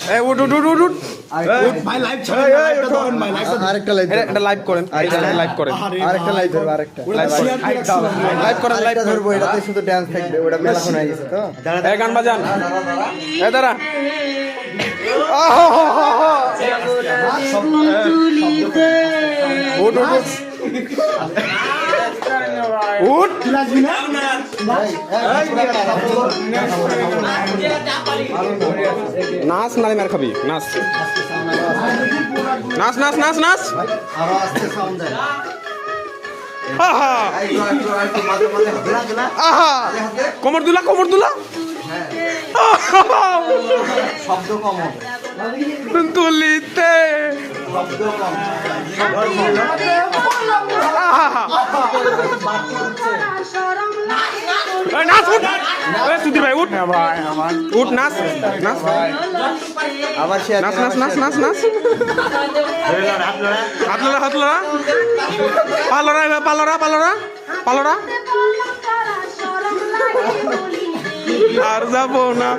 এই উঠ উঠ উঠ উঠ উঠ ভাই লাইভ ছাড়েন লাইভটা ধরুন ভাই লাইভটা আরেকটা লাইভ এটা লাইভ করেন লাইভ করেন আরেকটা লাইভ ধরবো আরেকটা লাইভ করেন লাইভ আরেকটা ধরবো এটাতে শুধু ড্যান্স থাকবে ওটা মেলা শোনা গেছে তো এই গান বাজান এই দাঁড়া উঠ উঠ উঠ নাচবি না নাচ নালে মার খাবি নাচ নাচ নাচ নাচ নাচ আরো আস্তে সাউন্ড দেন আহা একটু মাঝে মাঝে হাতে দিলা আহা কোমর দুলা কোমর দুলা শব্দ কম হবে তুলিতে শব্দ কম আহা এই নাচ উঠ এই সুধীর ভাই উঠ উঠ নাচ নাচ আবার শেয়ার নাচ নাচ নাচ নাচ নাচ হাত লড়া পালরা পালরা পালরা আর যাবো না